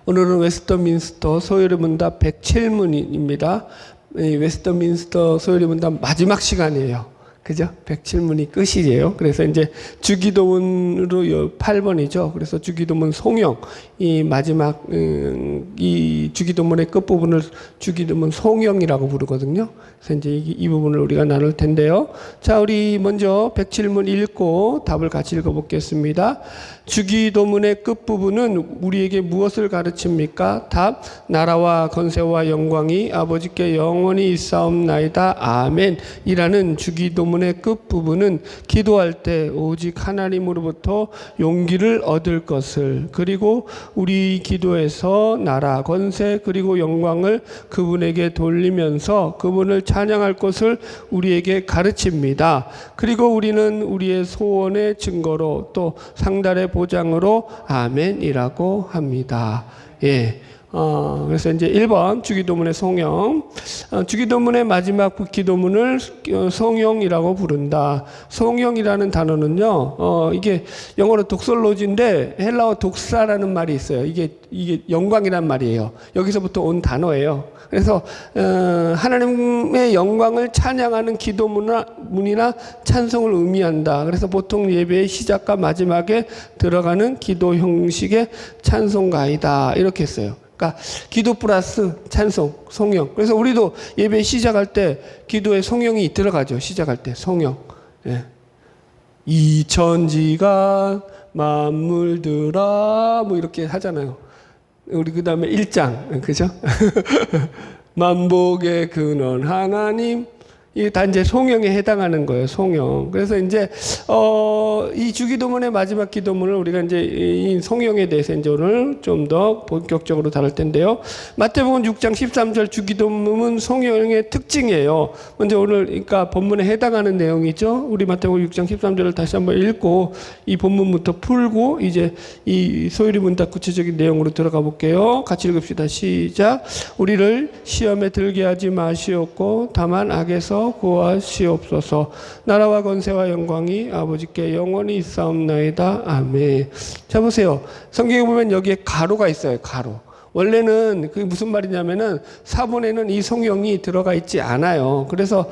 오늘은 웨스터민스터 소요리 문답 107문입니다. 웨스터민스터 소요리 문답 마지막 시간이에요. 그죠? 107문이 끝이에요. 그래서 이제 주기도문으로 8번이죠. 그래서 주기도문 송영, 이 마지막, 이 주기도문의 끝부분을 주기도문 송영이라고 부르거든요. 그래서 이제 이 부분을 우리가 나눌 텐데요. 자, 우리 먼저 107문 읽고 답을 같이 읽어보겠습니다. 주기도문의 끝부분은 우리에게 무엇을 가르칩니까? 답, 나라와 건세와 영광이 아버지께 영원히 있사옵나이다. 아멘. 이라는 주기도문의 끝부분은 기도할 때 오직 하나님으로부터 용기를 얻을 것을, 그리고 우리 기도에서 나라, 건세, 그리고 영광을 그분에게 돌리면서 그분을 찬양할 것을 우리에게 가르칩니다. 그리고 우리는 우리의 소원의 증거로 또 상달의 보장으로 아멘이라고 합니다. 예. 그래서 이제 1번 주기도문의 송영. 주기도문의 마지막 기도문을 송영이라고 부른다. 송영이라는 단어는요, 이게 영어로 독설로지인데 헬라어 독사라는 말이 있어요. 이게 영광이란 말이에요. 여기서부터 온 단어예요. 그래서 하나님의 영광을 찬양하는 기도문이나 찬송을 의미한다. 그래서 보통 예배의 시작과 마지막에 들어가는 기도 형식의 찬송가이다. 이렇게 했어요. 그러니까 기도 플러스 찬송, 송영. 그래서 우리도 예배 시작할 때 기도에 송영이 들어가죠. 시작할 때 송영. 예. 이천지가 만물들아 뭐 이렇게 하잖아요. 우리 그 다음에 1장, 그죠? 만복의 근원 하나님, 이게 다 이제 송영에 해당하는 거예요. 송영. 그래서 이제 이 주기도문의 마지막 기도문을 우리가 이제 이 송영에 대해서 이제 오늘 좀 더 본격적으로 다룰 텐데요. 마태복음 6장 13절 주기도문 송영의 특징이에요. 먼저 오늘 그러니까 본문에 해당하는 내용이죠. 우리 마태복음 6장 13절을 다시 한번 읽고 이 본문부터 풀고 이제 이 소요리 문답 구체적인 내용으로 들어가 볼게요. 같이 읽읍시다. 시작. 우리를 시험에 들게 하지 마시옵고 다만 악에서 구하시옵소서. 나라와 건세와 영광이 아버지께 영원히 있사옵나이다. 아멘. 자, 보세요. 성경에 보면 여기에 가로가 있어요. 가로. 원래는 그게 무슨 말이냐면은 사본에는 이 송영이 들어가 있지 않아요. 그래서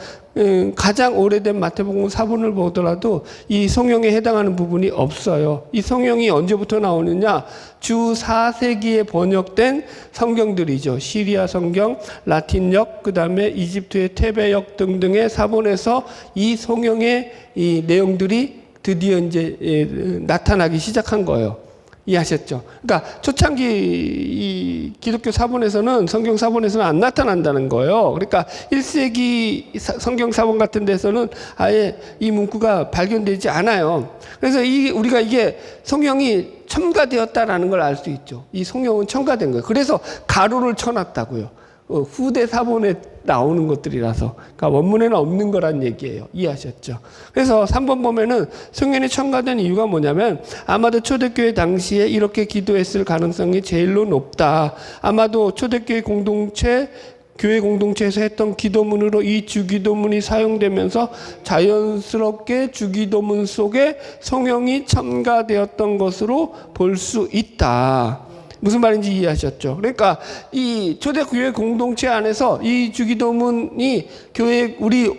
가장 오래된 마태복음 사본을 보더라도 이 송영에 해당하는 부분이 없어요. 이 송영이 언제부터 나오느냐? 주 4세기에 번역된 성경들이죠. 시리아 성경, 라틴역, 그 다음에 이집트의 테베역 등등의 사본에서 이 송영의 이 내용들이 드디어 이제 나타나기 시작한 거예요. 이해하셨죠? 그러니까 초창기 이 기독교 사본에서는, 성경 사본에서는 안 나타난다는 거예요. 그러니까 1세기 성경 사본 같은 데서는 아예 이 문구가 발견되지 않아요. 그래서 우리가 이게 성경이 첨가되었다라는 걸 알 수 있죠. 이 성경은 첨가된 거예요. 그래서 가로를 쳐놨다고요. 후대 사본에 나오는 것들이라서, 그러니까 원문에는 없는 거란 얘기예요. 이해하셨죠? 그래서 3번 보면은 성경이 첨가된 이유가 뭐냐면 아마도 초대교회 당시에 이렇게 기도했을 가능성이 제일로 높다. 아마도 초대교회 공동체, 교회 공동체에서 했던 기도문으로 이 주기도문이 사용되면서 자연스럽게 주기도문 속에 송영이 첨가되었던 것으로 볼 수 있다. 무슨 말인지 이해하셨죠? 그러니까 이 초대교회 공동체 안에서 이 주기도문이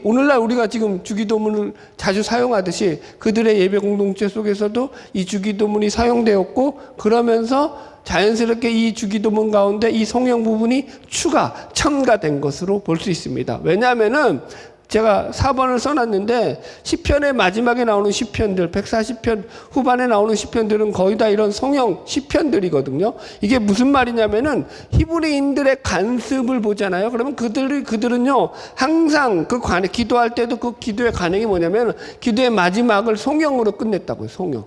오늘날 우리가 지금 주기도문을 자주 사용하듯이 그들의 예배 공동체 속에서도 이 주기도문이 사용되었고, 그러면서 자연스럽게 이 주기도문 가운데 이 송영 부분이 첨가된 것으로 볼 수 있습니다. 왜냐하면은 제가 4번을 써놨는데 시편의 마지막에 나오는 시편들, 140편 후반에 나오는 시편들은 거의 다 이런 송영 시편들이거든요. 이게 무슨 말이냐면은 히브리인들의 관습을 보잖아요. 그러면 그들은요 항상 기도할 때도 그 기도의 관행이 뭐냐면 기도의 마지막을 송영으로 끝냈다고요. 송영.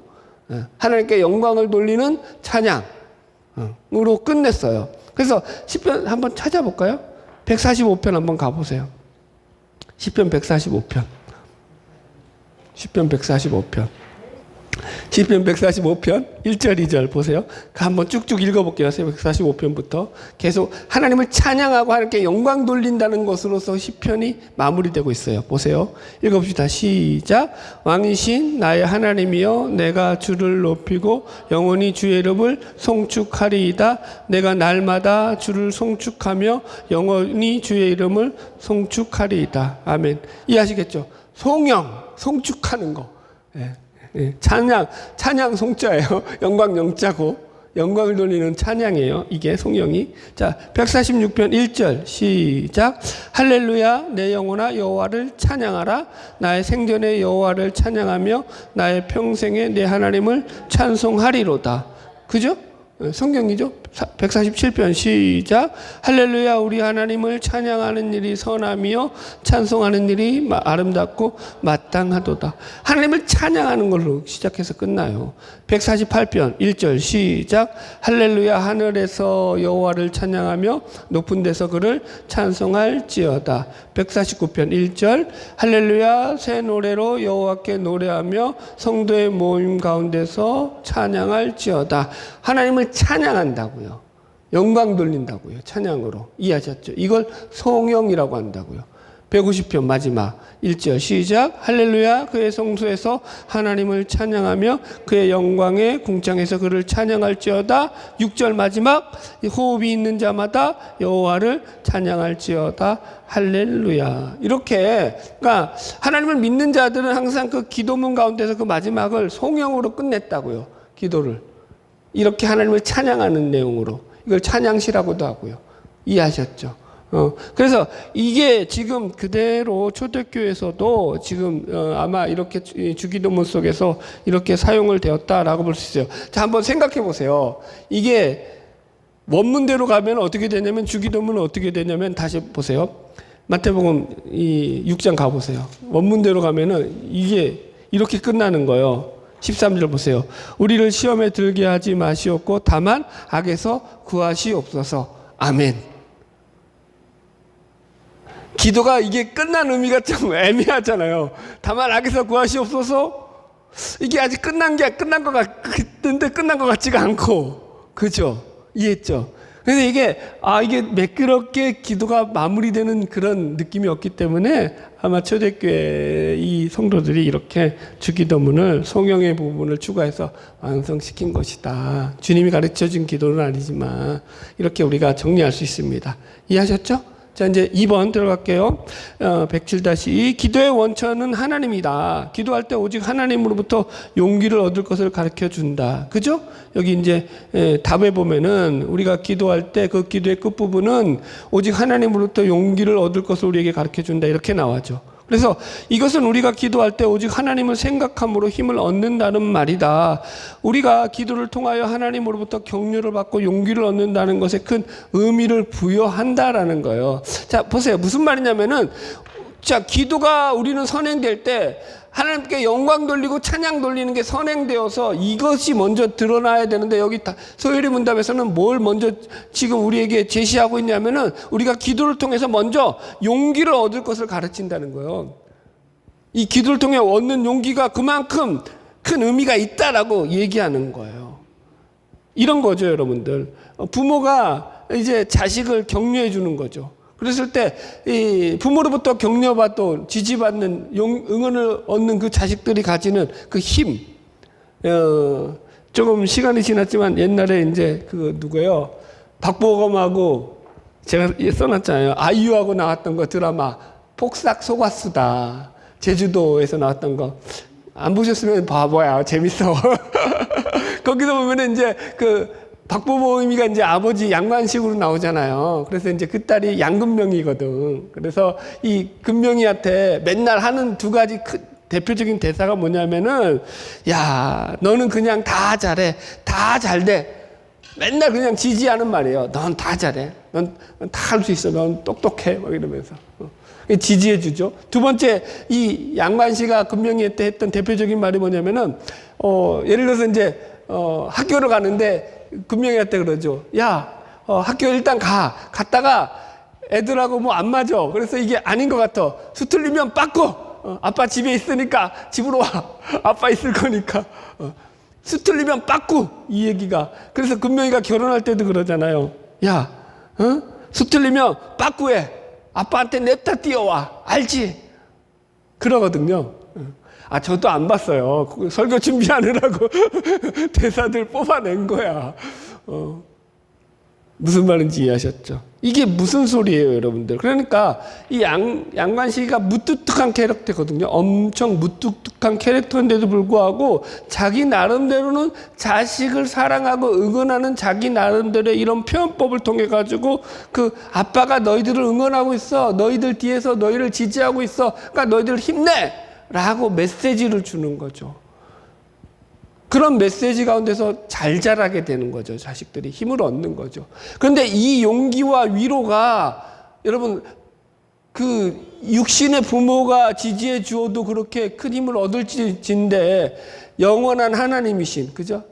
하나님께 영광을 돌리는 찬양으로 끝냈어요. 그래서 시편 한번 찾아볼까요? 145편 한번 가보세요. 시편 145편. 시편 145편. 시편 145편 1절 2절 보세요. 한번 쭉쭉 읽어볼게요. 145편부터 계속 하나님을 찬양하고 하나님께 영광 돌린다는 것으로서 시편이 마무리되고 있어요. 보세요. 읽어봅시다. 시작. 왕이신 나의 하나님이여 내가 주를 높이고 영원히 주의 이름을 송축하리이다. 내가 날마다 주를 송축하며 영원히 주의 이름을 송축하리이다. 아멘. 이해하시겠죠? 송축하는 거. 예. 찬양 송자예요. 영광 영자고 영광을 돌리는 찬양이에요. 이게 송영이. 자, 146편 1절 시작. 할렐루야 내 영혼아 여호와를 찬양하라. 나의 생전에 여호와를 찬양하며 나의 평생에 내 하나님을 찬송하리로다. 그죠? 성경이죠. 147편 시작. 할렐루야 우리 하나님을 찬양하는 일이 선함이요 찬송하는 일이 아름답고 마땅하도다. 하나님을 찬양하는 걸로 시작해서 끝나요. 148편 1절 시작. 할렐루야 하늘에서 여호와를 찬양하며 높은 데서 그를 찬송할지어다. 149편 1절 할렐루야 새 노래로 여호와께 노래하며 성도의 모임 가운데서 찬양할지어다. 하나님을 찬양한다고요. 영광 돌린다고요. 찬양으로. 이해하셨죠? 이걸 송영이라고 한다고요. 150편 마지막 1절 시작. 할렐루야 그의 성소에서 하나님을 찬양하며 그의 영광의 궁창에서 그를 찬양할지어다. 6절 마지막 호흡이 있는 자마다 여호와를 찬양할지어다. 할렐루야. 이렇게 그러니까 하나님을 믿는 자들은 항상 그 기도문 가운데서 그 마지막을 송영으로 끝냈다고요. 기도를. 이렇게 하나님을 찬양하는 내용으로 이걸 찬양시라고도 하고요. 이해하셨죠? 그래서 이게 지금 그대로 초대교회에서도 지금 아마 이렇게 주기도문 속에서 이렇게 사용을 되었다라고 볼 수 있어요. 자, 한번 생각해 보세요. 이게 원문대로 가면 어떻게 되냐면 주기도문은 어떻게 되냐면 다시 보세요. 마태복음 이 6장 가보세요. 원문대로 가면은 이게 이렇게 끝나는 거예요. 13절 보세요. 우리를 시험에 들게 하지 마시옵고 다만 악에서 구하시옵소서. 아멘. 기도가 이게 끝난 의미가 좀 애매하잖아요. 다만 악에서 구하시옵소서. 이게 아직 끝난 것 같은데 끝난 것 같지가 않고. 그죠? 이해했죠? 그래서 이게 매끄럽게 기도가 마무리되는 그런 느낌이 없기 때문에 아마 초대교회 이 성도들이 이렇게 주기도문을 송영의 부분을 추가해서 완성시킨 것이다. 주님이 가르쳐준 기도는 아니지만 이렇게 우리가 정리할 수 있습니다. 이해하셨죠? 자, 이제 2번 들어갈게요. 107-2 기도의 원천은 하나님이다. 기도할 때 오직 하나님으로부터 용기를 얻을 것을 가르쳐 준다. 그죠? 여기 이제 답에 보면은 우리가 기도할 때 그 기도의 끝부분은 오직 하나님으로부터 용기를 얻을 것을 우리에게 가르쳐 준다. 이렇게 나와죠. 그래서 이것은 우리가 기도할 때 오직 하나님을 생각함으로 힘을 얻는다는 말이다. 우리가 기도를 통하여 하나님으로부터 격려를 받고 용기를 얻는다는 것에 큰 의미를 부여한다라는 거예요. 자, 보세요. 무슨 말이냐면은 자, 기도가 우리는 선행될 때 하나님께 영광 돌리고 찬양 돌리는 게 선행되어서 이것이 먼저 드러나야 되는데 여기 소요리 문답에서는 뭘 먼저 지금 우리에게 제시하고 있냐면은 우리가 기도를 통해서 먼저 용기를 얻을 것을 가르친다는 거예요. 이 기도를 통해 얻는 용기가 그만큼 큰 의미가 있다라고 얘기하는 거예요. 이런 거죠, 여러분들. 부모가 이제 자식을 격려해 주는 거죠. 그랬을 때 이 부모로부터 격려받고 지지받는 응원을 얻는 그 자식들이 가지는 그 힘. 조금 시간이 지났지만 옛날에 이제 그 누구요? 박보검하고 제가 써놨잖아요. 아이유하고 나왔던 거 드라마 폭삭 속았수다. 제주도에서 나왔던 거. 안 보셨으면 바보야. 재밌어. 거기서 보면은 이제 그 박보검이가 이제 아버지 양관식으로 나오잖아요. 그래서 이제 그 딸이 양금명이거든. 그래서 이 금명이한테 맨날 하는 두 가지 대표적인 대사가 뭐냐면은, 야, 너는 그냥 다 잘해. 다 잘 돼. 맨날 그냥 지지하는 말이에요. 넌 다 잘해. 넌 다 할 수 있어. 넌 똑똑해. 막 이러면서. 지지해 주죠. 두 번째, 이 양관씨가 금명이한테 했던 대표적인 말이 뭐냐면은, 예를 들어서 이제, 학교를 가는데, 금명이한테 그러죠. 야, 학교 일단 갔다가 애들하고 뭐 안 맞아. 그래서 이게 아닌 것 같아. 수틀리면 빠꾸. 아빠 집에 있으니까 집으로 와. 아빠 있을 거니까. 수틀리면 빠꾸 이 얘기가. 그래서 금명이가 결혼할 때도 그러잖아요. 야, 수틀리면 빠꾸해. 아빠한테 냅다 뛰어와. 알지? 그러거든요. 저도 안 봤어요. 설교 준비하느라고 대사들 뽑아낸 거야. 무슨 말인지 이해하셨죠? 이게 무슨 소리예요, 여러분들? 그러니까 이 양관식이가 무뚝뚝한 캐릭터거든요. 엄청 무뚝뚝한 캐릭터인데도 불구하고 자기 나름대로는 자식을 사랑하고 응원하는 자기 나름대로의 이런 표현법을 통해 가지고 그 아빠가 너희들을 응원하고 있어. 너희들 뒤에서 너희를 지지하고 있어. 그러니까 너희들 힘내! 라고 메시지를 주는 거죠. 그런 메시지 가운데서 잘 자라게 되는 거죠. 자식들이 힘을 얻는 거죠. 그런데 이 용기와 위로가 여러분 그 육신의 부모가 지지해 주어도 그렇게 큰 힘을 얻을진데 영원한 하나님이신, 그죠?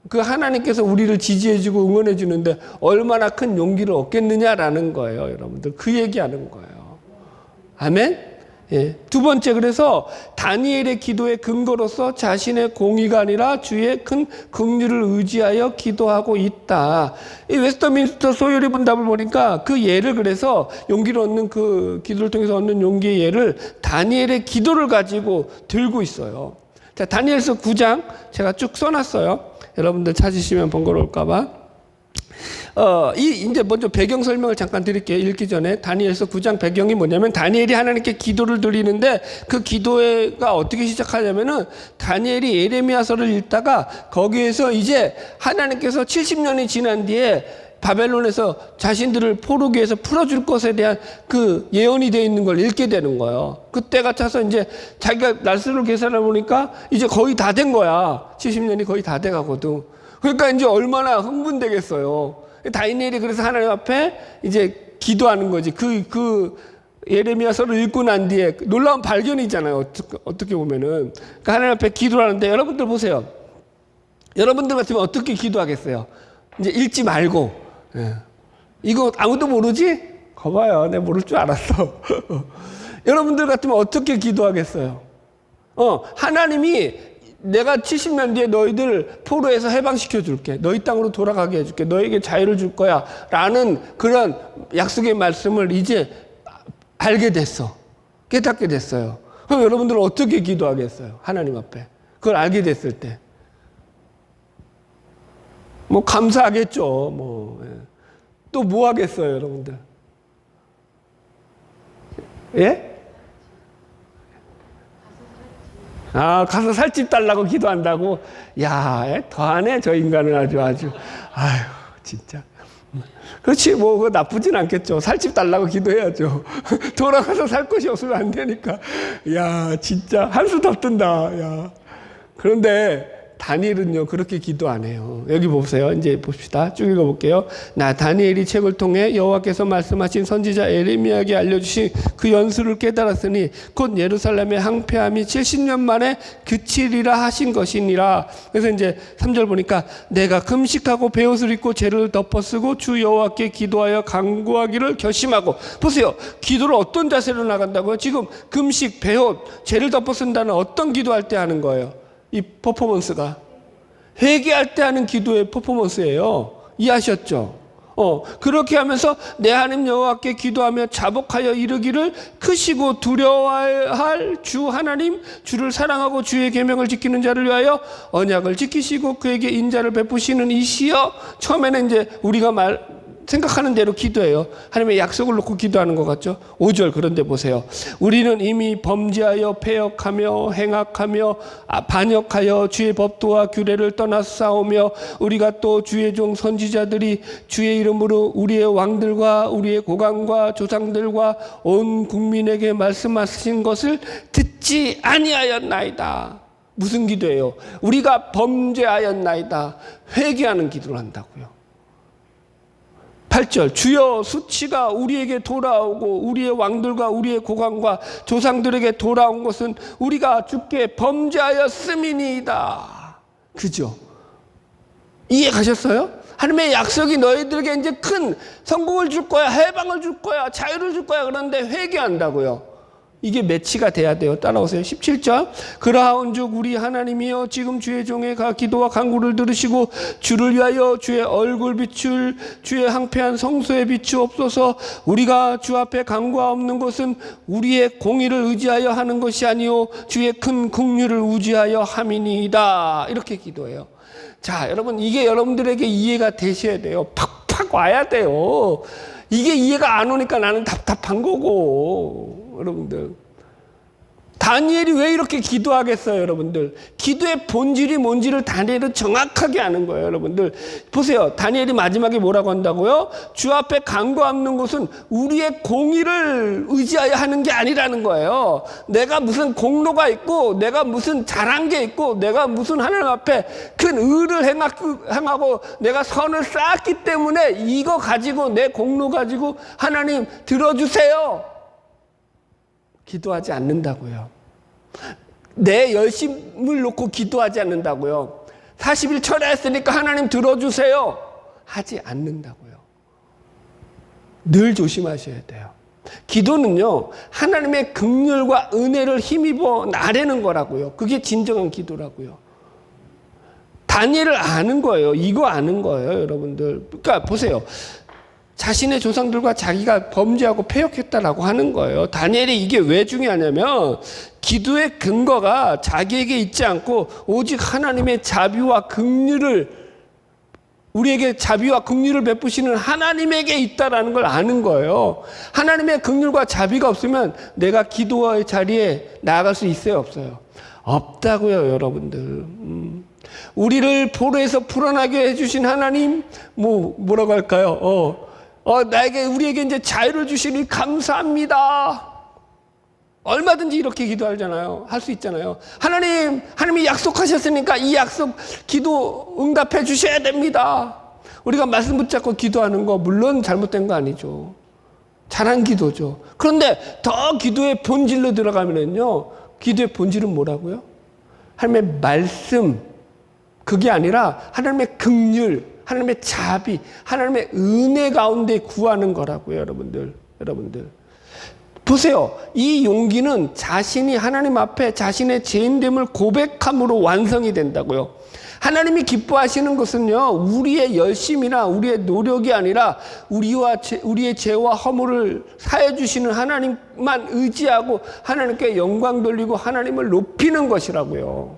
그 하나님께서 우리를 지지해 주고 응원해 주는데 얼마나 큰 용기를 얻겠느냐라는 거예요. 여러분들 그 얘기하는 거예요. 아멘? 예. 두 번째, 그래서 다니엘의 기도의 근거로서 자신의 공의가 아니라 주의 큰 긍휼을 의지하여 기도하고 있다. 이 웨스터민스터 소요리 분답을 보니까 그 예를, 그래서 용기를 얻는 그 기도를 통해서 얻는 용기의 예를 다니엘의 기도를 가지고 들고 있어요. 자, 다니엘서 9장 제가 쭉 써놨어요. 여러분들 찾으시면 번거로울까봐. 이제 먼저 배경 설명을 잠깐 드릴게요. 읽기 전에. 다니엘서 9장 배경이 뭐냐면, 다니엘이 하나님께 기도를 드리는데 그 기도가 어떻게 시작하냐면은 다니엘이 예레미야서를 읽다가 거기에서 이제 하나님께서 70년이 지난 뒤에 바벨론에서 자신들을 포로기에서 풀어줄 것에 대한 그 예언이 되어 있는 걸 읽게 되는 거예요. 그때가 차서 이제 자기가 날수를 계산해 보니까 이제 거의 다 된 거야. 70년이 거의 다 돼 가거든. 그러니까 이제 얼마나 흥분되겠어요. 다니엘이 그래서 하나님 앞에 이제 기도하는 거지. 그 예레미야서를 읽고 난 뒤에 놀라운 발견이잖아요. 어떻게 보면은. 그러니까 하나님 앞에 기도하는데, 여러분들 보세요. 여러분들 같으면 어떻게 기도하겠어요? 이제 읽지 말고. 예. 이거 아무도 모르지? 거봐요. 내가 모를 줄 알았어. 여러분들 같으면 어떻게 기도하겠어요? 하나님이 내가 70년 뒤에 너희들 포로에서 해방시켜 줄게. 너희 땅으로 돌아가게 해줄게. 너에게 자유를 줄 거야. 라는 그런 약속의 말씀을 이제 알게 됐어. 깨닫게 됐어요. 그럼 여러분들은 어떻게 기도하겠어요? 하나님 앞에. 그걸 알게 됐을 때. 뭐 감사하겠죠. 또 뭐 하겠어요, 여러분들? 예? 가서 살집 달라고 기도한다고? 야, 더하네, 저 인간은 아주. 아유, 진짜. 그렇지, 그거 나쁘진 않겠죠. 살집 달라고 기도해야죠. 돌아가서 살 곳이 없으면 안 되니까. 야, 진짜, 한수 더 뜬다, 야. 그런데, 다니엘은요, 그렇게 기도 안 해요. 여기 보세요. 이제 봅시다. 쭉 읽어볼게요. 다니엘이 책을 통해 여호와께서 말씀하신 선지자 예레미야에게 알려주신 그 연수를 깨달았으니 곧 예루살렘의 항폐함이 70년 만에 그치리라 하신 것이니라. 그래서 이제 3절 보니까 내가 금식하고 베옷을 입고 죄를 덮어쓰고 주 여호와께 기도하여 간구하기를 결심하고. 보세요. 기도를 어떤 자세로 나간다고요? 지금 금식, 베옷, 죄를 덮어쓴다는 어떤 기도할 때 하는 거예요? 이 퍼포먼스가 회개할 때 하는 기도의 퍼포먼스예요. 이해하셨죠? 그렇게 하면서 내 하나님 여호와께 기도하며 자복하여 이르기를 크시고 두려워할 주 하나님, 주를 사랑하고 주의 계명을 지키는 자를 위하여 언약을 지키시고 그에게 인자를 베푸시는 이시여. 처음에는 이제 우리가 생각하는 대로 기도해요. 하나님의 약속을 놓고 기도하는 것 같죠? 5절 그런데 보세요. 우리는 이미 범죄하여 패역하며 행악하며 반역하여 주의 법도와 규례를 떠나 싸우며 우리가 또 주의 종 선지자들이 주의 이름으로 우리의 왕들과 우리의 고관과 조상들과 온 국민에게 말씀하신 것을 듣지 아니하였나이다. 무슨 기도예요? 우리가 범죄하였나이다. 회개하는 기도를 한다고요. 8절 주여 수치가 우리에게 돌아오고 우리의 왕들과 우리의 고관과 조상들에게 돌아온 것은 우리가 주께 범죄하였음이니이다. 그죠? 이해 가셨어요? 하나님의 약속이 너희들에게 이제 큰 성공을 줄 거야, 해방을 줄 거야, 자유를 줄 거야. 그런데 회개한다고요. 이게 매치가 돼야 돼요. 따라오세요. 17절. 그러하온즉 우리 하나님이여 지금 주의 종의 기도와 간구를 들으시고 주를 위하여 주의 얼굴 비출 주의 항폐한 성소에 비추옵소서. 우리가 주 앞에 간구하옵는 것은 우리의 공의를 의지하여 하는 것이 아니요 주의 큰 긍휼을 의지하여 함이니이다. 이렇게 기도해요. 자, 여러분 이게 여러분들에게 이해가 되셔야 돼요. 팍팍 와야 돼요. 이게 이해가 안 오니까 나는 답답한 거고. 여러분들 다니엘이 왜 이렇게 기도하겠어요? 여러분들 기도의 본질이 뭔지를 다니엘은 정확하게 아는 거예요. 여러분들 보세요. 다니엘이 마지막에 뭐라고 한다고요? 주 앞에 간구하는 것은 우리의 공의를 의지하여 하는 게 아니라는 거예요. 내가 무슨 공로가 있고 내가 무슨 잘한 게 있고 내가 무슨 하나님 앞에 큰 의를 행하고 내가 선을 쌓았기 때문에 이거 가지고 내 공로 가지고 하나님 들어주세요. 기도하지 않는다고요. 내 열심을 놓고 기도하지 않는다고요. 40일 철야했으니까 하나님 들어주세요. 하지 않는다고요. 늘 조심하셔야 돼요. 기도는요, 하나님의 긍휼과 은혜를 힘입어 나르는 거라고요. 그게 진정한 기도라고요. 다니엘을 아는 거예요. 이거 아는 거예요, 여러분들. 그러니까 보세요. 자신의 조상들과 자기가 범죄하고 패역했다라고 하는 거예요. 다니엘이 이게 왜 중요하냐면 기도의 근거가 자기에게 있지 않고 오직 하나님의 자비와 긍휼을 우리에게 자비와 긍휼을 베푸시는 하나님에게 있다라는 걸 아는 거예요. 하나님의 긍휼과 자비가 없으면 내가 기도의 자리에 나아갈 수 있어요, 없어요? 없다고요, 여러분들. 우리를 포로에서 풀어나게 해주신 하나님, 뭐라고 할까요? 우리에게 이제 자유를 주시니 감사합니다. 얼마든지 이렇게 기도하잖아요. 할 수 있잖아요. 하나님이 약속하셨으니까 이 약속 기도 응답해 주셔야 됩니다. 우리가 말씀 붙잡고 기도하는 거 물론 잘못된 거 아니죠. 잘한 기도죠. 그런데 더 기도의 본질로 들어가면요. 기도의 본질은 뭐라고요? 하나님의 말씀, 그게 아니라 하나님의 긍휼, 하나님의 자비, 하나님의 은혜 가운데 구하는 거라고요, 여러분들. 보세요. 이 용기는 자신이 하나님 앞에 자신의 죄인됨을 고백함으로 완성이 된다고요. 하나님이 기뻐하시는 것은요, 우리의 열심이나 우리의 노력이 아니라 우리의 죄와 허물을 사해 주시는 하나님만 의지하고 하나님께 영광 돌리고 하나님을 높이는 것이라고요.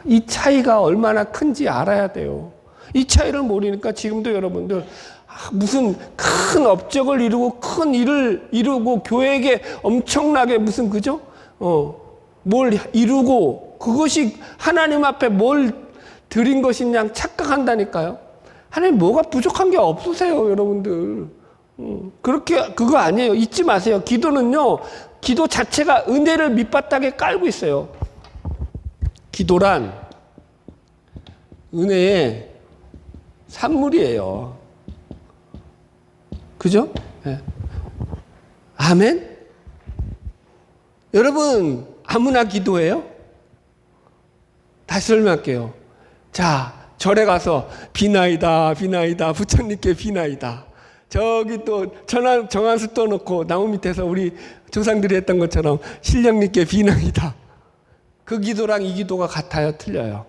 이 차이가 얼마나 큰지 알아야 돼요. 이 차이를 모르니까 지금도 여러분들 무슨 큰 업적을 이루고 큰 일을 이루고 교회에게 엄청나게 무슨 그죠? 뭘 이루고 그것이 하나님 앞에 뭘 드린 것이냐 착각한다니까요. 하나님 뭐가 부족한 게 없으세요, 여러분들. 그거 아니에요. 잊지 마세요. 기도는요, 기도 자체가 은혜를 밑바닥에 깔고 있어요. 기도란 은혜의 산물이에요. 그죠? 네. 아멘? 여러분, 아무나 기도해요? 다시 설명할게요. 자, 절에 가서 비나이다, 부처님께 비나이다. 저기 또 정한수 떠놓고 나무 밑에서 우리 조상들이 했던 것처럼 신령님께 비나이다. 그 기도랑 이 기도가 같아요? 틀려요?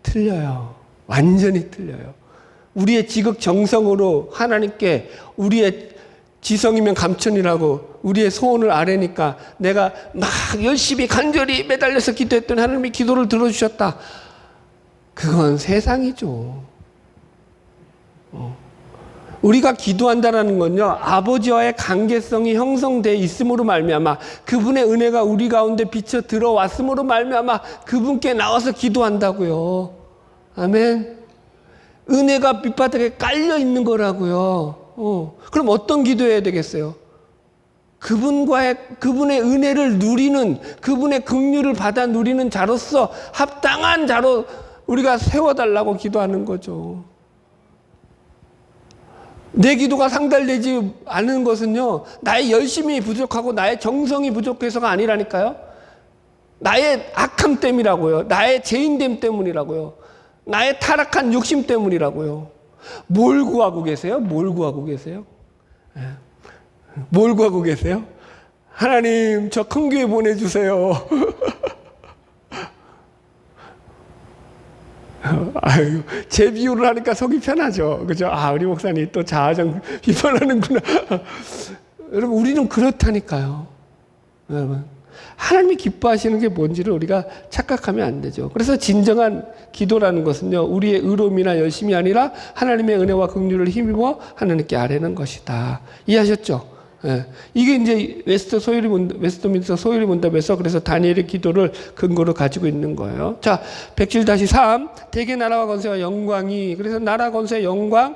틀려요. 완전히 틀려요. 우리의 지극 정성으로 하나님께 우리의 지성이면 감천이라고 우리의 소원을 아뢰니까 내가 막 열심히 간절히 매달려서 기도했더니 하나님이 기도를 들어주셨다. 그건 세상이죠. 우리가 기도한다는 건요, 아버지와의 관계성이 형성되어 있음으로 말미암아 그분의 은혜가 우리 가운데 비쳐 들어왔음으로 말미암아 그분께 나와서 기도한다고요. 아멘. 은혜가 밑바닥에 깔려 있는 거라고요. 그럼 어떤 기도해야 되겠어요? 그분의 은혜를 누리는, 그분의 긍휼을 받아 누리는 자로서 합당한 자로 우리가 세워달라고 기도하는 거죠. 내 기도가 상달되지 않은 것은요, 나의 열심이 부족하고 나의 정성이 부족해서가 아니라니까요. 나의 악함 때문이라고요. 나의 죄인됨 때문이라고요. 나의 타락한 욕심 때문이라고요. 뭘 구하고 계세요? 뭘 구하고 계세요? 뭘 구하고 계세요? 하나님, 저 큰 교회 보내주세요. 아유, 제 비유를 하니까 속이 편하죠. 그죠? 아, 우리 목사님 또 자아정 비판하는구나. 여러분, 우리는 그렇다니까요. 여러분, 하나님이 기뻐하시는 게 뭔지를 우리가 착각하면 안 되죠. 그래서 진정한 기도라는 것은요, 우리의 의로움이나 열심이 아니라 하나님의 은혜와 긍휼을 힘입어 하나님께 아뢰는 것이다. 이해하셨죠? 예. 이게 이제 웨스트민스터 소요리 문답에서 그래서 다니엘의 기도를 근거로 가지고 있는 거예요. 자, 107-3 대개 나라와 권세와 영광이, 그래서 나라 권세의 영광을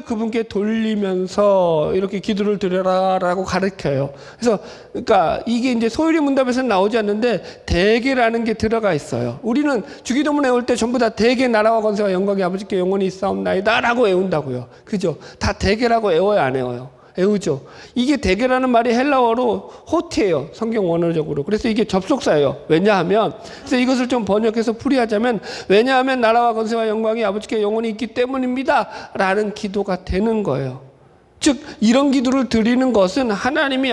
그분께 돌리면서 이렇게 기도를 드려라라고 가르쳐요. 그래서 그러니까 이게 이제 소요리 문답에서는 나오지 않는데 대개라는 게 들어가 있어요. 우리는 주기도문 외울 때 전부 다 대개 나라와 권세와 영광이 아버지께 영원히 있사옵나이다라고 외운다고요. 그죠? 다 대개라고 외워요, 안 외워요? 외우죠. 이게 대개라는 말이 헬라어로 호티예요. 성경 원어적으로. 그래서 이게 접속사예요. 왜냐하면, 그래서 이것을 좀 번역해서 풀이하자면, 왜냐하면 나라와 권세와 영광이 아버지께 영원히 있기 때문입니다 라는 기도가 되는 거예요. 즉 이런 기도를 드리는 것은 하나님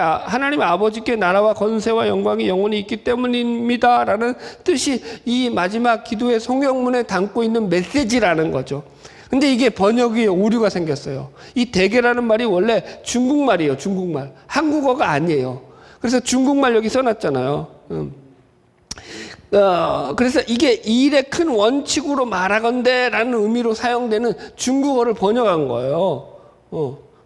아버지께 나라와 권세와 영광이 영원히 있기 때문입니다 라는 뜻이 이 마지막 기도의 성경문에 담고 있는 메시지라는 거죠. 근데 이게 번역에 오류가 생겼어요. 이 대개라는 말이 원래 중국말이에요. 중국말. 한국어가 아니에요. 그래서 중국말 여기 써놨잖아요. 그래서 이게 일의 큰 원칙으로 말하건대 라는 의미로 사용되는 중국어를 번역한 거예요.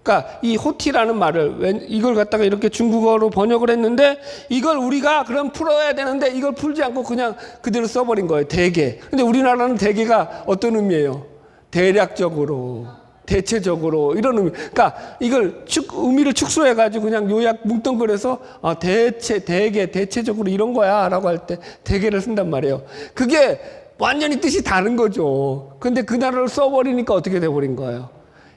그러니까 이 호티라는 말을 이걸 갖다가 이렇게 중국어로 번역을 했는데 이걸 우리가 그럼 풀어야 되는데 이걸 풀지 않고 그냥 그대로 써버린 거예요. 대개. 근데 우리나라는 대개가 어떤 의미예요? 대략적으로, 대체적으로 이런 의미. 그러니까 이걸 의미를 축소해가지고 그냥 요약 뭉뚱그려서 대개, 대체적으로 이런 거야라고 할 때 대개를 쓴단 말이에요. 그게 완전히 뜻이 다른 거죠. 근데 그 단어를 써버리니까 어떻게 돼버린 거예요?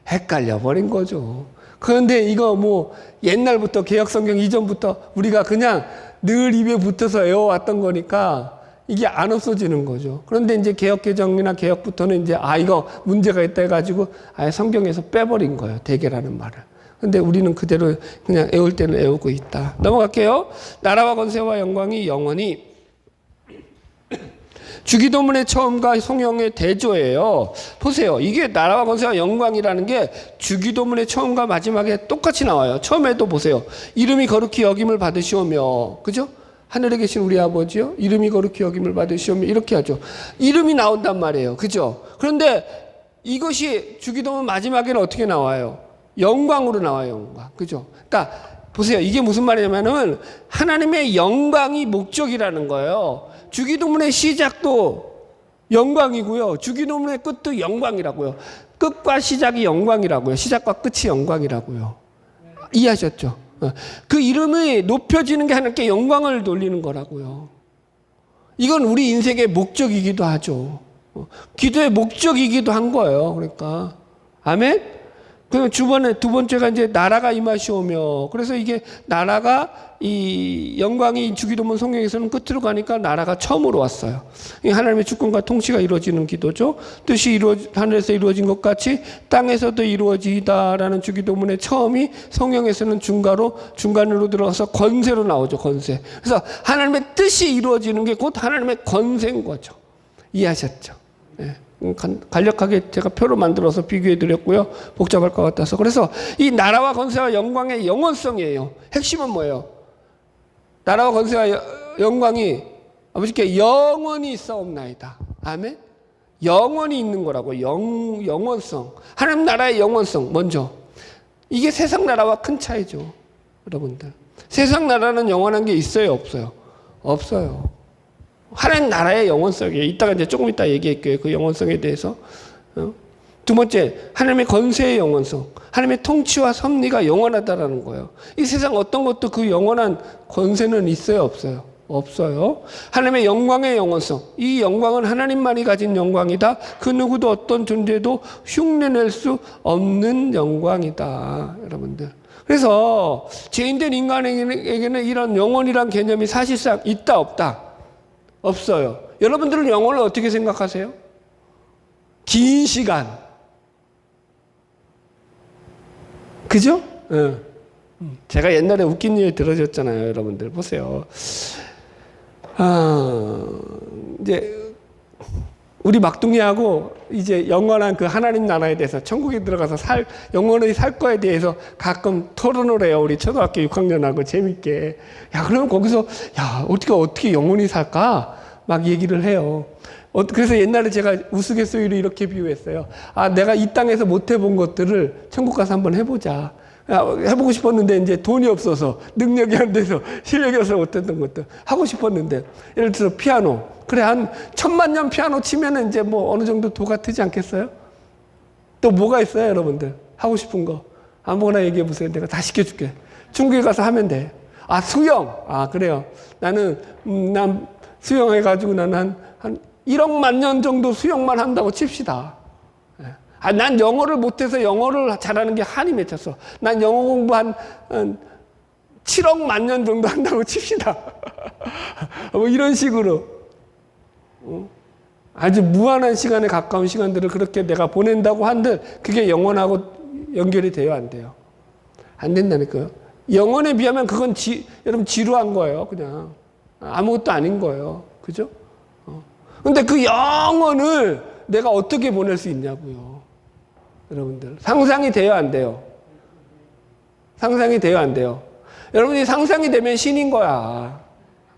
헷갈려 버린 거죠. 그런데 이거 뭐 옛날부터 개혁성경 이전부터 우리가 그냥 늘 입에 붙어서 외워왔던 거니까 이게 안 없어지는 거죠. 그런데 이제 개혁개정이나 개혁부터는 이제 이거 문제가 있다 해가지고 아예 성경에서 빼버린 거예요. 대개라는 말을. 근데 우리는 그대로 그냥 외울 때는 외우고 있다. 넘어갈게요. 나라와 권세와 영광이 영원히. 주기도문의 처음과 성령의 대조예요. 보세요. 이게 나라와 권세와 영광이라는 게 주기도문의 처음과 마지막에 똑같이 나와요. 처음에도 보세요. 이름이 거룩히 여김을 받으시오며. 그죠? 하늘에 계신 우리 아버지요, 이름이 거룩히 여김을 받으시오며, 이렇게 하죠. 이름이 나온단 말이에요. 그죠? 그런데 이것이 주기도문 마지막에는 어떻게 나와요? 영광으로 나와요. 영광. 그죠? 그러니까 보세요. 이게 무슨 말이냐면은 하나님의 영광이 목적이라는 거예요. 주기도문의 시작도 영광이고요. 주기도문의 끝도 영광이라고요. 끝과 시작이 영광이라고요. 시작과 끝이 영광이라고요. 이해하셨죠? 그 이름이 높여지는 게 하나님께 영광을 돌리는 거라고요. 이건 우리 인생의 목적이기도 하죠. 기도의 목적이기도 한 거예요. 그러니까 아멘. 그 두 번째가 이제 나라가 임하시오며. 그래서 이게 나라가 이 영광이 주기도문 성경에서는 끝으로 가니까 나라가 처음으로 왔어요. 하나님의 주권과 통치가 이루어지는 기도죠. 뜻이 하늘에서 이루어진 것 같이 땅에서도 이루어지다라는 주기도문의 처음이 성경에서는 중간으로 들어가서 권세로 나오죠. 권세. 그래서 하나님의 뜻이 이루어지는 게 곧 하나님의 권세인 거죠. 이해하셨죠? 네. 간략하게 제가 표로 만들어서 비교해 드렸고요. 복잡할 것 같아서. 그래서 이 나라와 권세와 영광의 영원성이에요. 핵심은 뭐예요? 나라와 권세와 영광이 아버지께 영원히 있사옵나이다. 아멘? 영원히 있는 거라고. 영원성. 하나님 나라의 영원성. 먼저. 이게 세상 나라와 큰 차이죠. 여러분들. 세상 나라는 영원한 게 있어요? 없어요? 없어요. 하나님 나라의 영원성이에요. 이따가 이제 조금 이따 얘기할게요. 그 영원성에 대해서. 두 번째, 하나님의 권세의 영원성. 하나님의 통치와 섭리가 영원하다라는 거예요. 이 세상 어떤 것도 그 영원한 권세는 있어요? 없어요? 없어요. 하나님의 영광의 영원성. 이 영광은 하나님만이 가진 영광이다. 그 누구도 어떤 존재도 흉내낼 수 없는 영광이다. 여러분들. 그래서 죄인된 인간에게는 이런 영원이란 개념이 사실상 있다 없다? 없어요. 여러분들은 영혼을 어떻게 생각하세요? 긴 시간. 그죠? 제가 옛날에 웃긴 일 들어줬잖아요. 여러분들 보세요. 이제 우리 막둥이하고 이제 영원한 그 하나님 나라에 대해서 천국에 들어가서 영원히 살 거에 대해서 가끔 토론을 해요. 우리 초등학교 6학년하고 재밌게. 야, 그러면 거기서 야, 어떻게 영원히 살까? 막 얘기를 해요. 그래서 옛날에 제가 우스갯소리로 이렇게 비유했어요. 내가 이 땅에서 못 해본 것들을 천국 가서 한번 해보자. 해보고 싶었는데 이제 돈이 없어서 능력이 안 돼서 실력이 없어서 못했던 것도 하고 싶었는데, 예를 들어서 피아노. 그래, 한 1000만 년 피아노 치면은 이제 뭐 어느 정도 도 같지 않겠어요? 또 뭐가 있어요, 여러분들? 하고 싶은 거. 아무거나 얘기해 보세요. 내가 다 시켜줄게. 중국에 가서 하면 돼. 수영. 그래요. 난 수영해가지고 나는 한 1억 만 년 정도 수영만 한다고 칩시다. 난 영어를 못해서 영어를 잘하는 게 한이 맺혔어. 난 영어 공부 한 7억 만 년 정도 한다고 칩시다. 뭐 이런 식으로. 아주 무한한 시간에 가까운 시간들을 그렇게 내가 보낸다고 한들 그게 영원하고 연결이 돼요, 안 돼요? 안 된다니까요. 영원에 비하면 그건 여러분 지루한 거예요, 그냥. 아무것도 아닌 거예요. 그죠? 근데 그 영혼을 내가 어떻게 보낼 수 있냐고요. 여러분들. 상상이 돼요, 안 돼요? 상상이 돼요, 안 돼요? 여러분이 상상이 되면 신인 거야.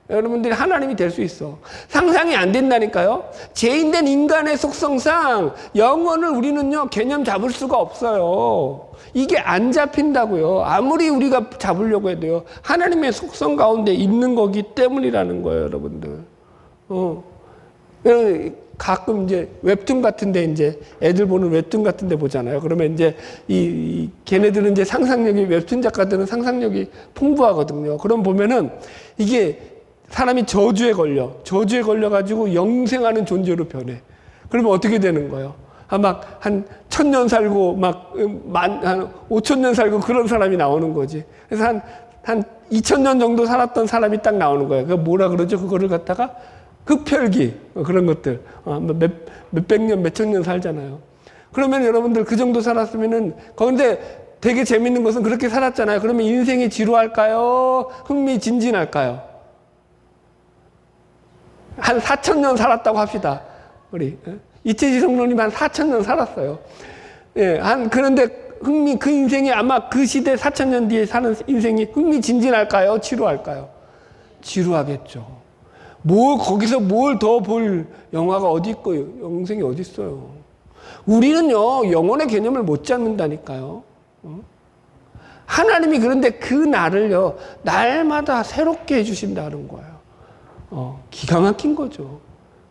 여러분들이 하나님이 될 수 있어. 상상이 안 된다니까요. 죄인된 인간의 속성상 영혼을 우리는요 개념 잡을 수가 없어요. 이게 안 잡힌다고요. 아무리 우리가 잡으려고 해도요. 하나님의 속성 가운데 있는 거기 때문이라는 거예요, 여러분들. 가끔 이제 웹툰 같은데 이제 애들 보는 웹툰 같은데 보잖아요. 그러면 이제 걔네들은 이제 상상력이, 웹툰 작가들은 상상력이 풍부하거든요. 그럼 보면은 이게 사람이 저주에 걸려가지고 영생하는 존재로 변해. 그러면 어떻게 되는 거예요? 막 한 1000년 살고 한 5000년 살고 그런 사람이 나오는 거지. 그래서 한 2000년 정도 살았던 사람이 딱 나오는 거예요. 그 뭐라 그러죠? 그거를 갖다가 흡혈귀, 그런 것들. 몇백 년, 몇천 년 살잖아요. 그러면 여러분들 그 정도 살았으면은, 그런데 되게 재밌는 것은 그렇게 살았잖아요. 그러면 인생이 지루할까요? 흥미진진할까요? 한 4000년 살았다고 합시다. 우리. 이채지 성도님 한 4000년 살았어요. 예, 그런데 그 인생이 아마 그 시대 4000년 뒤에 사는 인생이 흥미진진할까요? 지루할까요? 지루하겠죠. 거기서 뭘 더 볼 영화가 어디 있고, 영생이 어디 있어요. 우리는요, 영혼의 개념을 못 잡는다니까요. 하나님이 그런데 그 날을요, 날마다 새롭게 해주신다는 거예요. 기가 막힌 거죠.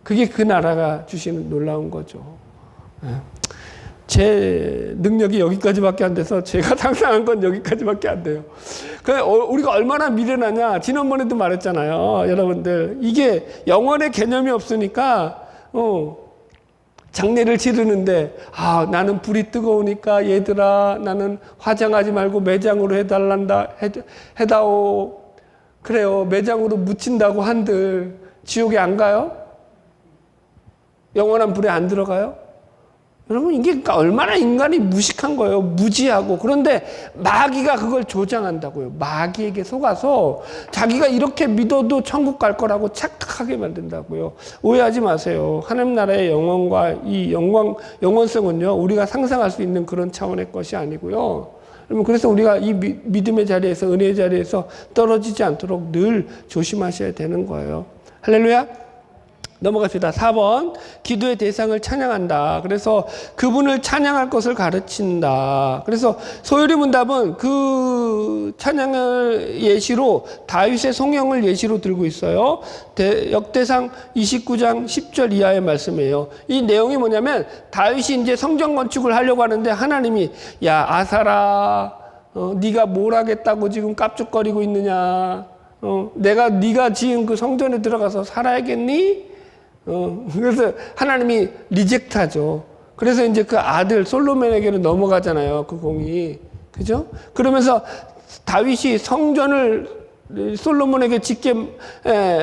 그게 그 나라가 주시는 놀라운 거죠. 제 능력이 여기까지밖에 안 돼서 제가 상상한 건 여기까지밖에 안 돼요. 우리가 얼마나 미련하냐. 지난번에도 말했잖아요. 여러분들. 이게 영혼의 개념이 없으니까, 장례를 치르는데, 나는 불이 뜨거우니까 얘들아, 나는 화장하지 말고 매장으로 해다오. 그래요. 매장으로 묻힌다고 한들 지옥에 안 가요? 영원한 불에 안 들어가요? 여러분, 이게 얼마나 인간이 무식한 거예요. 무지하고. 그런데 마귀가 그걸 조장한다고요. 마귀에게 속아서 자기가 이렇게 믿어도 천국 갈 거라고 착각하게 만든다고요. 오해하지 마세요. 하나님 나라의 영원과 이 영원성은요, 우리가 상상할 수 있는 그런 차원의 것이 아니고요. 여러분, 그래서 우리가 이 믿음의 자리에서, 은혜의 자리에서 떨어지지 않도록 늘 조심하셔야 되는 거예요. 할렐루야. 넘어갑시다. 4번. 기도의 대상을 찬양한다. 그래서 그분을 찬양할 것을 가르친다. 그래서 소요리 문답은 그 찬양을 예시로 다윗의 송영을 예시로 들고 있어요. 역대상 29장 10절 이하의 말씀이에요. 이 내용이 뭐냐면 다윗이 이제 성전 건축을 하려고 하는데 하나님이 야 아사라 네가 뭘 하겠다고 지금 깝죽거리고 있느냐. 네가 지은 그 성전에 들어가서 살아야겠니? 그래서 하나님이 리젝트하죠. 그래서 이제 그 아들 솔로몬에게로 넘어가잖아요. 그 공이. 그죠? 그러면서 다윗이 성전을 솔로몬에게 짓게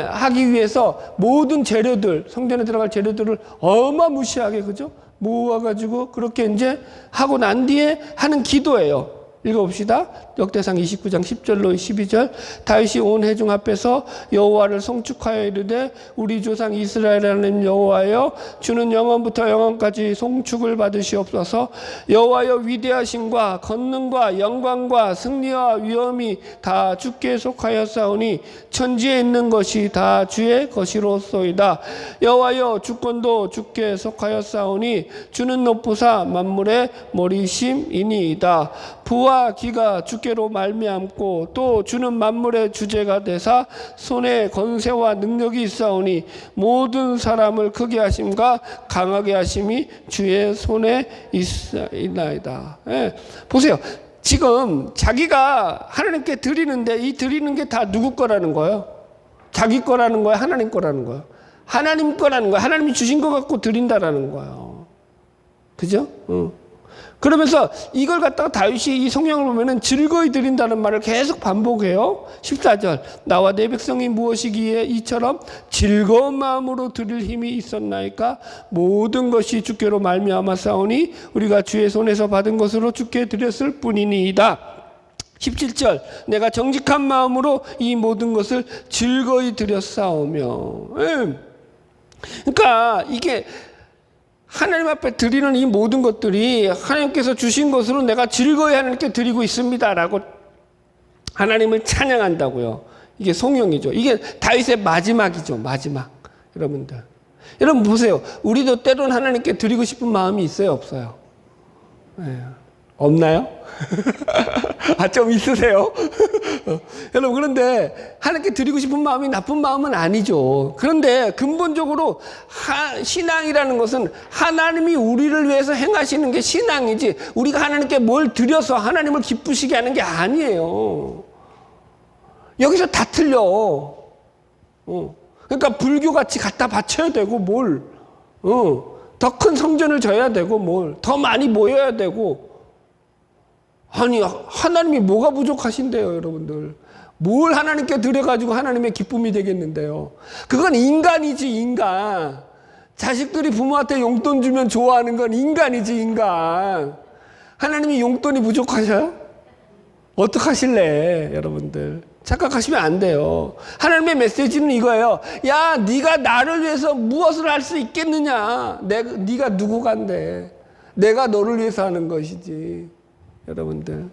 하기 위해서 모든 재료들, 성전에 들어갈 재료들을 어마무시하게, 그죠? 모아가지고 그렇게 이제 하고 난 뒤에 하는 기도예요. 읽어봅시다. 역대상 29장 10절로 12절. 다윗이 온 회중 앞에서 여호와를 송축하여 이르되 우리 조상 이스라엘 하나님 여호와여 주는 영원부터 영원까지 송축을 받으시옵소서. 여호와여 위대하심과 권능과 영광과 승리와 위엄이 다 주께 속하였사오니 천지에 있는 것이 다 주의 것이로소이다. 여호와여 주권도 주께 속하였사오니 주는 높으사 만물의 머리심이니이다. 부와 기가 주께로 말미암고 또 주는 만물의 주제가 되사 손에 권세와 능력이 있사오니 모든 사람을 크게 하심과 강하게 하심이 주의 손에 있나이다. 예. 보세요. 지금 자기가 하나님께 드리는데 이 드리는 게 다 누구 거라는 거예요? 자기 거라는 거예요? 하나님 거라는 거예요? 하나님 거라는 거예요. 하나님이 주신 거 갖고 드린다라는 거예요. 그죠? 그러면서 이걸 갖다가 다윗이 이 성경을 보면은 즐거이 드린다는 말을 계속 반복해요. 14절. 나와 내 백성이 무엇이기에 이처럼 즐거운 마음으로 드릴 힘이 있었나이까? 모든 것이 주께로 말미암아 싸우니 우리가 주의 손에서 받은 것으로 주께 드렸을 뿐이니이다. 17절. 내가 정직한 마음으로 이 모든 것을 즐거이 드렸사오며. 그러니까 이게 하나님 앞에 드리는 이 모든 것들이 하나님께서 주신 것으로 내가 즐거이 하나님께 드리고 있습니다라고 하나님을 찬양한다고요. 이게 송영이죠. 이게 다윗의 마지막이죠. 마지막. 여러분들. 여러분 보세요. 우리도 때론 하나님께 드리고 싶은 마음이 있어요? 없어요? 네. 없나요? 좀 있으세요? 여러분, 그런데 하나님께 드리고 싶은 마음이 나쁜 마음은 아니죠. 그런데 근본적으로 신앙이라는 것은 하나님이 우리를 위해서 행하시는 게 신앙이지 우리가 하나님께 뭘 드려서 하나님을 기쁘시게 하는 게 아니에요. 여기서 다 틀려. 그러니까 불교같이 갖다 바쳐야 되고 더 큰 성전을 져야 되고 더 많이 모여야 되고 아니 하나님이 뭐가 부족하신데요, 여러분들. 뭘 하나님께 드려가지고 하나님의 기쁨이 되겠는데요. 그건 인간이지, 인간. 자식들이 부모한테 용돈 주면 좋아하는 건 인간이지, 인간. 하나님이 용돈이 부족하셔요? 어떡하실래, 여러분들. 착각하시면 안 돼요. 하나님의 메시지는 이거예요. 야, 네가 나를 위해서 무엇을 할 수 있겠느냐. 네가 누구간데. 내가 너를 위해서 하는 것이지. 여러분들.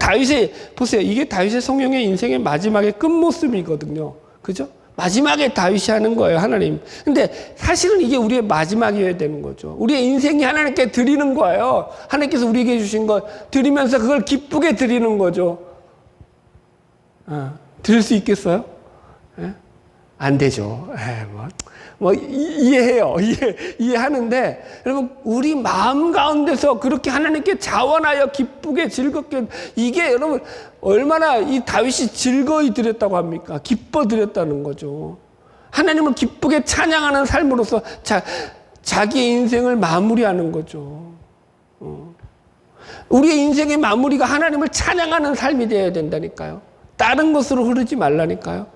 다윗의, 보세요. 이게 다윗의 성령의 인생의 마지막의 끝모습이거든요. 그죠? 마지막에 다윗이 하는 거예요, 하나님. 근데 사실은 이게 우리의 마지막이어야 되는 거죠. 우리의 인생이 하나님께 드리는 거예요. 하나님께서 우리에게 주신 거 드리면서 그걸 기쁘게 드리는 거죠. 드릴 수 있겠어요? 안 되죠. 이해해요. 이해하는데, 여러분, 우리 마음 가운데서 그렇게 하나님께 자원하여 기쁘게 즐겁게, 이게 여러분, 얼마나 이 다윗이 즐거이 드렸다고 합니까? 기뻐 드렸다는 거죠. 하나님을 기쁘게 찬양하는 삶으로서 자기의 인생을 마무리하는 거죠. 우리의 인생의 마무리가 하나님을 찬양하는 삶이 되어야 된다니까요. 다른 것으로 흐르지 말라니까요.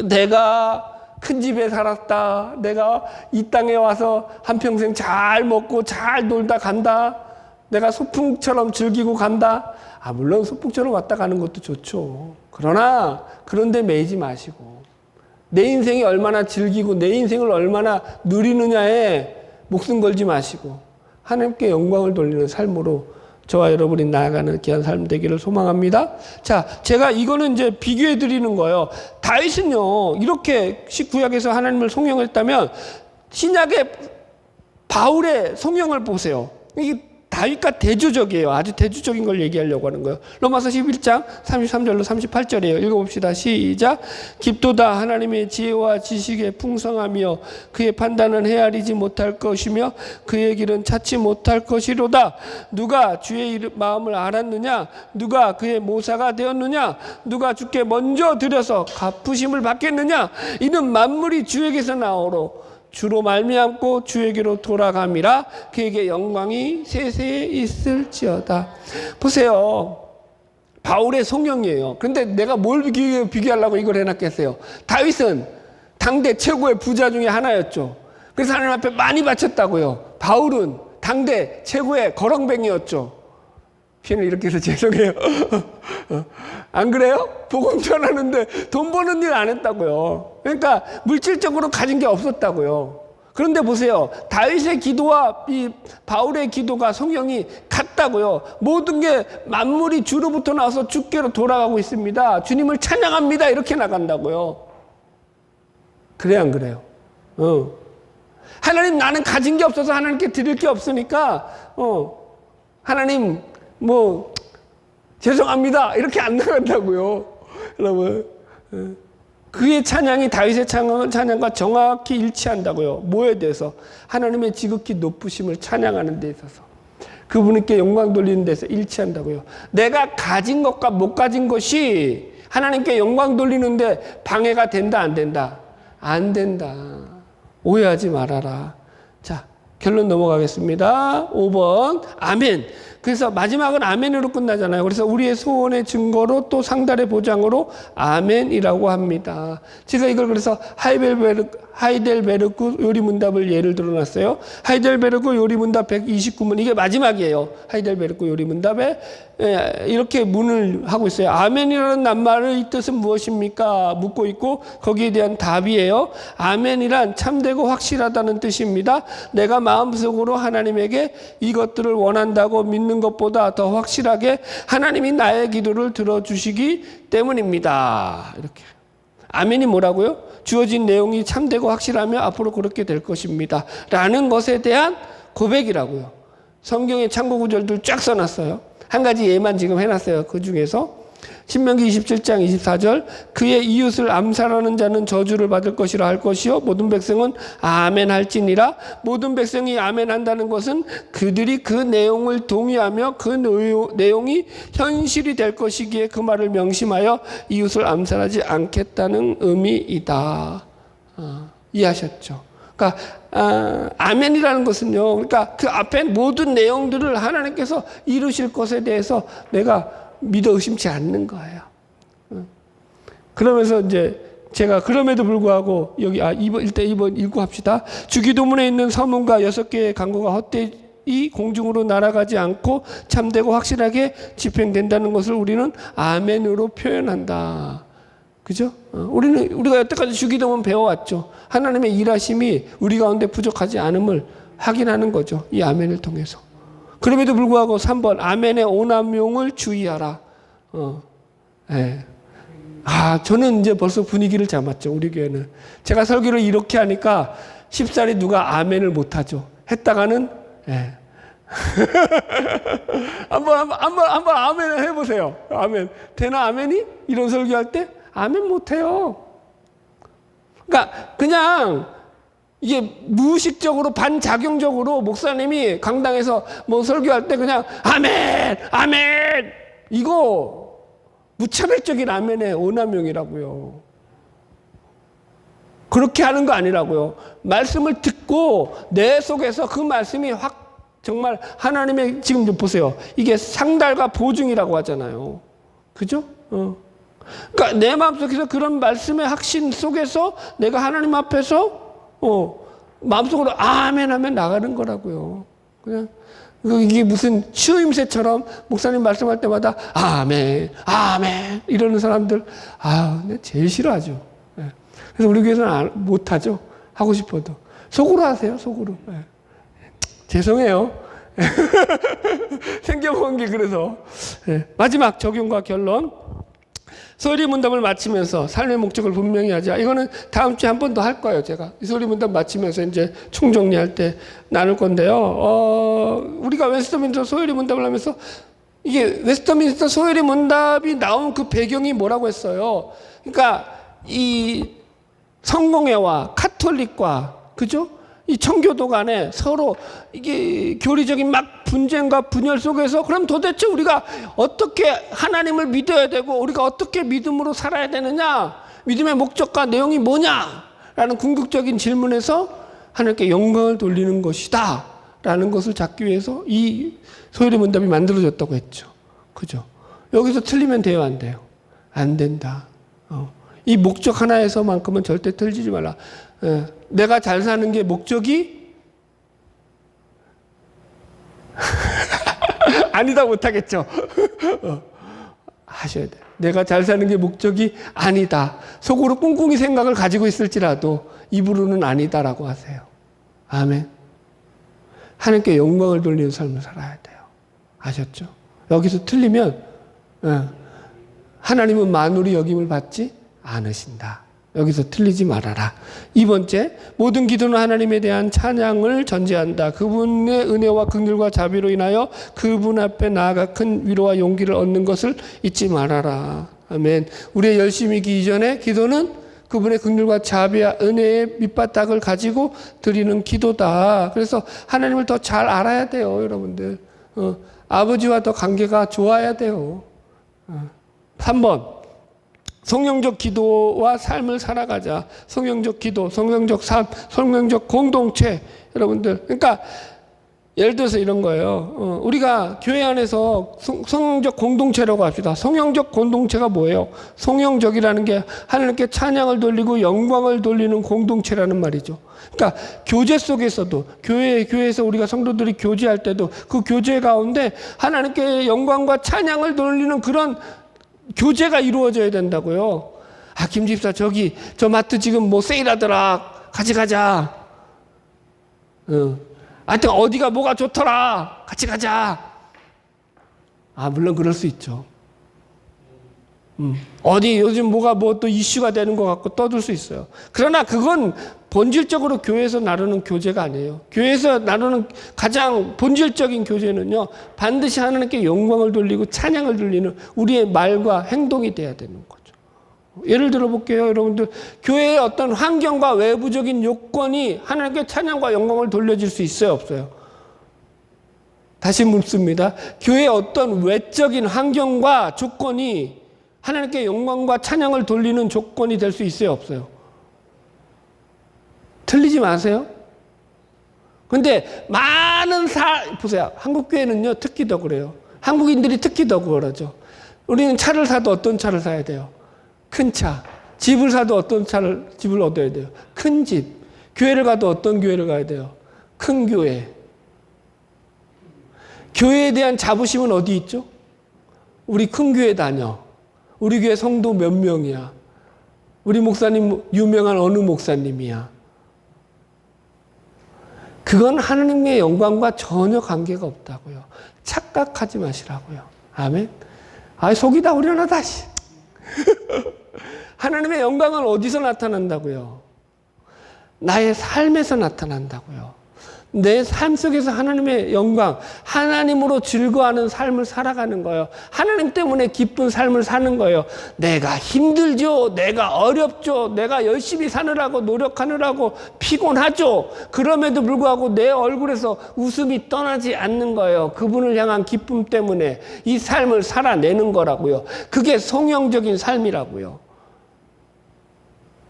내가 큰 집에 살았다. 내가 이 땅에 와서 한평생 잘 먹고 잘 놀다 간다. 내가 소풍처럼 즐기고 간다. 물론 소풍처럼 왔다 가는 것도 좋죠. 그러나 그런데 매이지 마시고 내 인생이 얼마나 즐기고 내 인생을 얼마나 누리느냐에 목숨 걸지 마시고 하나님께 영광을 돌리는 삶으로 저와 여러분이 나아가는 귀한 삶 되기를 소망합니다. 자, 제가 이거는 이제 비교해 드리는 거예요. 다윗은요, 이렇게 구약에서 하나님을 송영했다면 신약의 바울의 송영을 보세요. 이게 다윗과 대조적이에요. 아주 대조적인 걸 얘기하려고 하는 거예요. 로마서 11장 33절로 38절이에요. 읽어봅시다. 시작. 깊도다 하나님의 지혜와 지식의 풍성하며 그의 판단은 헤아리지 못할 것이며 그의 길은 찾지 못할 것이로다. 누가 주의 마음을 알았느냐? 누가 그의 모사가 되었느냐? 누가 주께 먼저 드려서 갚으심을 받겠느냐? 이는 만물이 주에게서 나오로 주로 말미암고 주에게로 돌아감이라. 그에게 영광이 세세에 있을지어다. 보세요. 바울의 송영이에요. 그런데 내가 뭘 비교하려고 이걸 해놨겠어요. 다윗은 당대 최고의 부자 중에 하나였죠. 그래서 하나님 앞에 많이 바쳤다고요. 바울은 당대 최고의 거렁뱅이였죠. 표현을 이렇게 해서 죄송해요. 안 그래요? 복음 전하는데 돈 버는 일 안 했다고요. 그러니까 물질적으로 가진 게 없었다고요. 그런데 보세요. 다윗의 기도와 이 바울의 기도가 성경이 같다고요. 모든 게 만물이 주로부터 나와서 주께로 돌아가고 있습니다. 주님을 찬양합니다. 이렇게 나간다고요. 그래 안 그래요? 하나님, 나는 가진 게 없어서 하나님께 드릴 게 없으니까 하나님 뭐 죄송합니다. 이렇게 안 나간다고요. 여러분, 그의 찬양이 다윗의 찬양과 정확히 일치한다고요. 뭐에 대해서? 하나님의 지극히 높으심을 찬양하는 데 있어서, 그분께 영광 돌리는 데서 일치한다고요. 내가 가진 것과 못 가진 것이 하나님께 영광 돌리는데 방해가 된다, 안 된다? 안 된다. 오해하지 말아라. 자, 결론 넘어가겠습니다. 5번 아멘. 그래서 마지막은 아멘으로 끝나잖아요. 그래서 우리의 소원의 증거로 또 상달의 보장으로 아멘이라고 합니다. 제가 이걸 그래서 하이델베르크 요리문답을 예를 들어놨어요. 하이델베르크 요리문답 129문, 이게 마지막이에요. 하이델베르크 요리문답에 이렇게 문을 하고 있어요. 아멘이라는 낱말의 이 뜻은 무엇입니까? 묻고 있고 거기에 대한 답이에요. 아멘이란 참되고 확실하다는 뜻입니다. 내가 마음속으로 하나님에게 이것들을 원한다고 믿는 것보다 더 확실하게 하나님이 나의 기도를 들어주시기 때문입니다. 이렇게. 아멘이 뭐라고요? 주어진 내용이 참되고 확실하며 앞으로 그렇게 될 것입니다. 라는 것에 대한 고백이라고요. 성경에 참고 구절들 쫙 써놨어요. 한 가지 예만 지금 해놨어요. 그 중에서 신명기 27장 24절, 그의 이웃을 암살하는 자는 저주를 받을 것이라 할 것이요 모든 백성은 아멘 할지니라. 모든 백성이 아멘 한다는 것은 그들이 그 내용을 동의하며 그 내용이 현실이 될 것이기에 그 말을 명심하여 이웃을 암살하지 않겠다는 의미이다. 이해하셨죠? 그러니까 아멘이라는 것은요, 그러니까 그 앞에 모든 내용들을 하나님께서 이루실 것에 대해서 내가 믿어 의심치 않는 거예요. 그러면서 이제 제가 그럼에도 불구하고 여기 2번 읽고 합시다. 주기도문에 있는 서문과 6개의 강구가 헛되이 공중으로 날아가지 않고 참되고 확실하게 집행된다는 것을 우리는 아멘으로 표현한다. 그죠? 우리가 여태까지 주기도문 배워왔죠. 하나님의 일하심이 우리 가운데 부족하지 않음을 확인하는 거죠. 이 아멘을 통해서. 그럼에도 불구하고 3번 아멘의 오남용을 주의하라. 네. 저는 이제 벌써 분위기를 잡았죠. 우리 교회는. 제가 설교를 이렇게 하니까 쉽사리 누가 아멘을 못하죠. 했다가는 네. 한번 아멘 해보세요. 아멘. 되나 아멘이? 이런 설교할 때 아멘 못해요. 그러니까 그냥 이게 무의식적으로 반작용적으로 목사님이 강당에서 뭐 설교할 때 그냥 아멘 아멘, 이거 무차별적인 아멘의 오남용이라고요. 그렇게 하는 거 아니라고요. 말씀을 듣고 내 속에서 그 말씀이 확 정말 하나님의, 지금 좀 보세요. 이게 상달과 보증이라고 하잖아요. 그죠? 그러니까 내 마음속에서 그런 말씀의 확신 속에서 내가 하나님 앞에서 마음속으로 아멘 하면 나가는 거라고요. 그냥 이게 무슨 추임새처럼 목사님 말씀할 때마다 아멘 아멘 이러는 사람들 제일 싫어하죠. 그래서 우리 교회는 못하죠. 하고 싶어도 속으로 하세요. 속으로. 죄송해요. 생겨본 게 그래서. 마지막 적용과 결론. 소리 문답을 마치면서 삶의 목적을 분명히 하자. 이거는 다음 주에 한 번 더 할 거예요. 제가 이 소리 문답 마치면서 이제 총정리할 때 나눌 건데요. 우리가 웨스터민스터 소요리 문답을 하면서 이게 웨스터민스터 소요리 문답이 나온 그 배경이 뭐라고 했어요. 그러니까 이 성공회와 카톨릭과 그죠? 이 청교도 간에 서로 이게 교리적인 막 분쟁과 분열 속에서 그럼 도대체 우리가 어떻게 하나님을 믿어야 되고 우리가 어떻게 믿음으로 살아야 되느냐, 믿음의 목적과 내용이 뭐냐라는 궁극적인 질문에서 하나님께 영광을 돌리는 것이다 라는 것을 잡기 위해서 이 소요리 문답이 만들어졌다고 했죠. 그죠? 여기서 틀리면 돼요, 안 돼요? 안 된다. 이 목적 하나에서만큼은 절대 틀리지 말라. 내가 잘 사는 게 목적이 아니다 못하겠죠. 하셔야 돼요. 내가 잘 사는 게 목적이 아니다. 속으로 꿍꿍이 생각을 가지고 있을지라도 입으로는 아니다라고 하세요. 아멘. 하나님께 영광을 돌리는 삶을 살아야 돼요. 아셨죠? 여기서 틀리면 하나님은 만물이 여김을 받지 않으신다. 여기서 틀리지 말아라. 2번째, 모든 기도는 하나님에 대한 찬양을 전제한다. 그분의 은혜와 긍휼과 자비로 인하여 그분 앞에 나아가 큰 위로와 용기를 얻는 것을 잊지 말아라. 아멘. 우리의 열심이기 이전에 기도는 그분의 긍휼과 자비와 은혜의 밑바닥을 가지고 드리는 기도다. 그래서 하나님을 더 잘 알아야 돼요, 여러분들. 아버지와 더 관계가 좋아야 돼요. 3번. 성령적 기도와 삶을 살아가자. 성령적 기도, 성령적 삶, 성령적 공동체. 여러분들. 그러니까 예를 들어서 이런 거예요. 우리가 교회 안에서 성령적 공동체라고 합시다. 성령적 공동체가 뭐예요? 성령적이라는 게 하나님께 찬양을 돌리고 영광을 돌리는 공동체라는 말이죠. 그러니까 교제 속에서도 교회에서 우리가 성도들이 교제할 때도 그 교제 가운데 하나님께 영광과 찬양을 돌리는 그런 교제가 이루어져야 된다고요. 아, 김 집사 저기 저 마트 지금 뭐 세일하더라. 같이 가자. 하여튼 어디가 뭐가 좋더라. 같이 가자. 아, 물론 그럴 수 있죠. 어디 요즘 뭐가 뭐 또 이슈가 되는 것 같고 떠들 수 있어요. 그러나 그건 본질적으로 교회에서 나누는 교제가 아니에요. 교회에서 나누는 가장 본질적인 교제는요, 반드시 하나님께 영광을 돌리고 찬양을 돌리는 우리의 말과 행동이 돼야 되는 거죠. 예를 들어 볼게요, 여러분들. 교회의 어떤 환경과 외부적인 요건이 하나님께 찬양과 영광을 돌려줄 수 있어요, 없어요? 다시 묻습니다. 교회의 어떤 외적인 환경과 조건이 하나님께 영광과 찬양을 돌리는 조건이 될 수 있어요, 없어요? 틀리지 마세요. 근데 많은 보세요. 한국 교회는요, 특히 더 그래요. 한국인들이 특히 더 그러죠. 우리는 차를 사도 어떤 차를 사야 돼요? 큰 차. 집을 사도 어떤 집을 얻어야 돼요? 큰 집. 교회를 가도 어떤 교회를 가야 돼요? 큰 교회. 교회에 대한 자부심은 어디 있죠? 우리 큰 교회 다녀. 우리 교회 성도 몇 명이야? 우리 목사님 유명한 어느 목사님이야? 그건 하나님의 영광과 전혀 관계가 없다고요. 착각하지 마시라고요. 아멘. 아, 속이 다 우려나다. 하나님의 영광은 어디서 나타난다고요? 나의 삶에서 나타난다고요. 내 삶 속에서 하나님의 영광, 하나님으로 즐거워하는 삶을 살아가는 거예요. 하나님 때문에 기쁜 삶을 사는 거예요. 내가 힘들죠. 내가 어렵죠. 내가 열심히 사느라고 노력하느라고 피곤하죠. 그럼에도 불구하고 내 얼굴에서 웃음이 떠나지 않는 거예요. 그분을 향한 기쁨 때문에 이 삶을 살아내는 거라고요. 그게 성령적인 삶이라고요.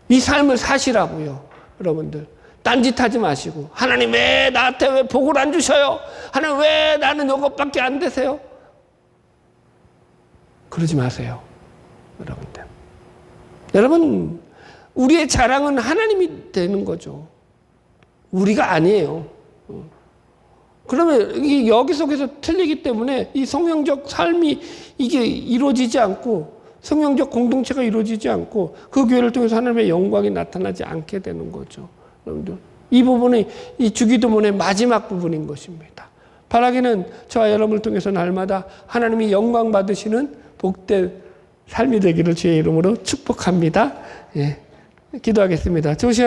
이 삶을 사시라고요. 여러분들. 딴짓하지 마시고 하나님 왜 나한테 왜 복을 안 주셔요? 하나님 왜 나는 이것밖에 안 되세요? 그러지 마세요. 여러분들. 여러분, 우리의 자랑은 하나님이 되는 거죠. 우리가 아니에요. 그러면 여기 속에서 틀리기 때문에 이 성령적 삶이 이게 이루어지지 않고 성령적 공동체가 이루어지지 않고 그 교회를 통해서 하나님의 영광이 나타나지 않게 되는 거죠. 여러분들, 이 부분이 이 주기도문의 마지막 부분인 것입니다. 바라기는 저와 여러분을 통해서 날마다 하나님이 영광 받으시는 복된 삶이 되기를 주의 이름으로 축복합니다. 예, 기도하겠습니다. 좋으신